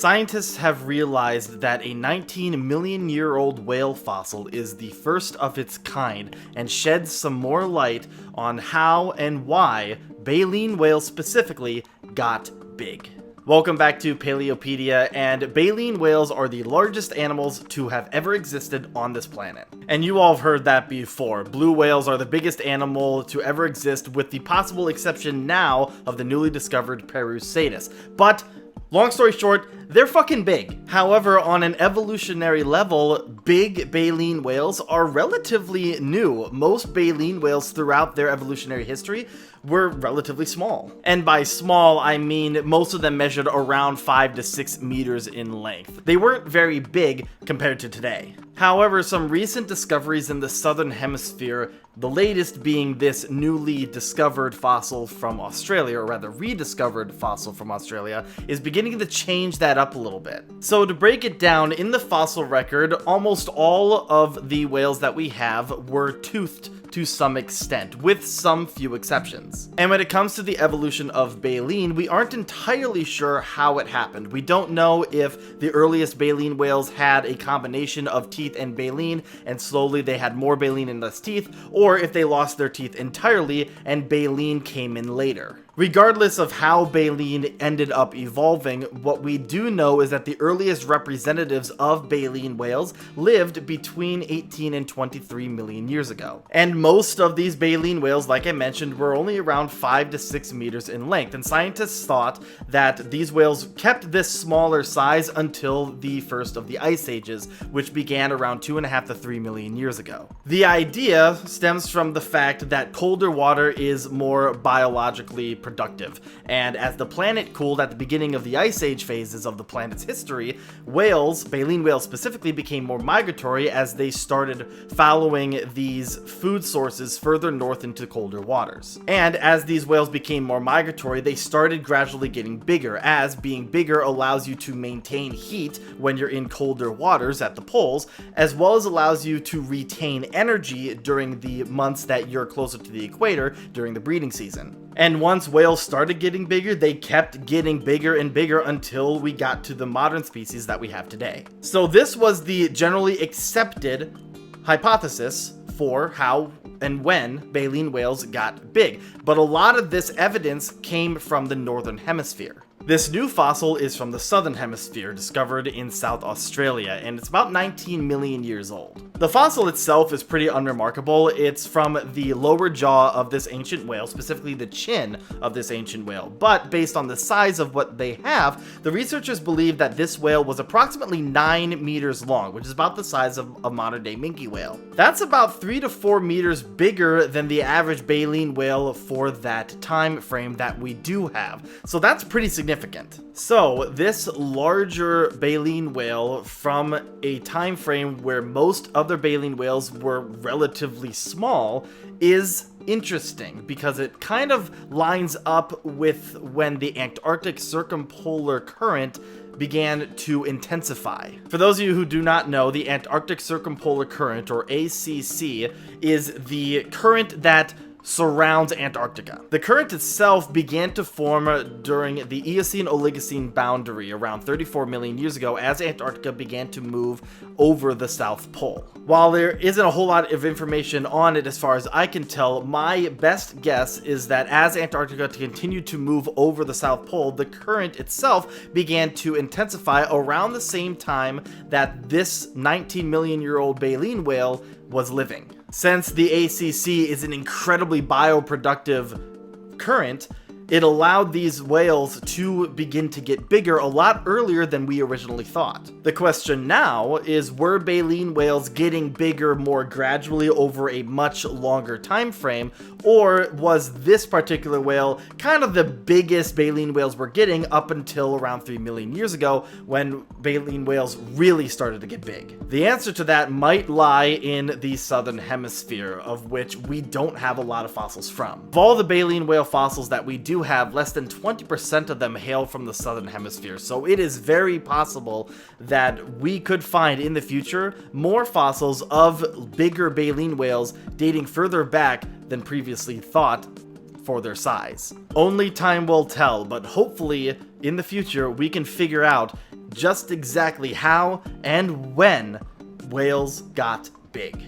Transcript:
Scientists have realized that a 19 million year old whale fossil is the first of its kind and sheds some more light on how and why baleen whales specifically got big. Welcome back to Paleopedia, and baleen whales are the largest animals to have ever existed on this planet. And you all have heard that before. Blue whales are the biggest animal to ever exist, with the possible exception now of the newly discovered Perusatus. But long story short, they're fucking big. However, on an evolutionary level, big baleen whales are relatively new. Most baleen whales throughout their evolutionary history were relatively small. And by small, I mean most of them measured around 5 to 6 meters in length. They weren't very big compared to today. However, some recent discoveries in the southern hemisphere, the latest being this newly discovered fossil from Australia, or rather rediscovered fossil from Australia, is beginning to change that up a little bit. So to break it down, in the fossil record, almost all of the whales that we have were toothed to some extent, with some few exceptions. And when it comes to the evolution of baleen, we aren't entirely sure how it happened. We don't know if the earliest baleen whales had a combination of teeth and baleen, and slowly they had more baleen and less teeth, or if they lost their teeth entirely and baleen came in later. Regardless of how baleen ended up evolving, what we do know is that the earliest representatives of baleen whales lived between 18 and 23 million years ago. And most of these baleen whales, like I mentioned, were only around 5 to 6 meters in length, and scientists thought that these whales kept this smaller size until the first of the ice ages, which began around 2.5 to 3 million years ago. The idea stems from the fact that colder water is more biologically productive, and as the planet cooled at the beginning of the ice age phases of the planet's history, whales, baleen whales specifically, became more migratory as they started following these food sources further north into colder waters. And as these whales became more migratory, they started gradually getting bigger, as being bigger allows you to maintain heat when you're in colder waters at the poles, as well as allows you to retain energy during the months that you're closer to the equator during the breeding season. And once whales started getting bigger, they kept getting bigger and bigger until we got to the modern species that we have today. So this was the generally accepted hypothesis for how and when baleen whales got big. But a lot of this evidence came from the northern hemisphere. This new fossil is from the southern hemisphere, discovered in South Australia, and it's about 19 million years old. The fossil itself is pretty unremarkable. It's from the lower jaw of this ancient whale, specifically the chin of this ancient whale. But based on the size of what they have, the researchers believe that this whale was approximately 9 meters long, which is about the size of a modern-day minke whale. That's about 3 to 4 meters bigger than the average baleen whale for that time frame that we do have. So that's pretty significant. So this larger baleen whale from a time frame where most other baleen whales were relatively small is interesting, because it kind of lines up with when the Antarctic circumpolar current began to intensify. For those of you who do not know, the Antarctic circumpolar current, or ACC, is the current that surrounds Antarctica. The current itself began to form during the Eocene-Oligocene boundary around 34 million years ago, as Antarctica began to move over the South Pole. While there isn't a whole lot of information on it as far as I can tell, my best guess is that as Antarctica continued to move over the South Pole, the current itself began to intensify around the same time that this 19 million year old baleen whale was living. Since the ACC is an incredibly bioproductive current, it allowed these whales to begin to get bigger a lot earlier than we originally thought. The question now is, were baleen whales getting bigger more gradually over a much longer time frame, or was this particular whale kind of the biggest baleen whales were getting up until around 3 million years ago, when baleen whales really started to get big? The answer to that might lie in the southern hemisphere, of which we don't have a lot of fossils from. Of all the baleen whale fossils that we do have, less than 20% of them hail from the southern hemisphere, so it is very possible that we could find in the future more fossils of bigger baleen whales dating further back than previously thought for their size. Only time will tell, but hopefully in the future we can figure out just exactly how and when whales got big.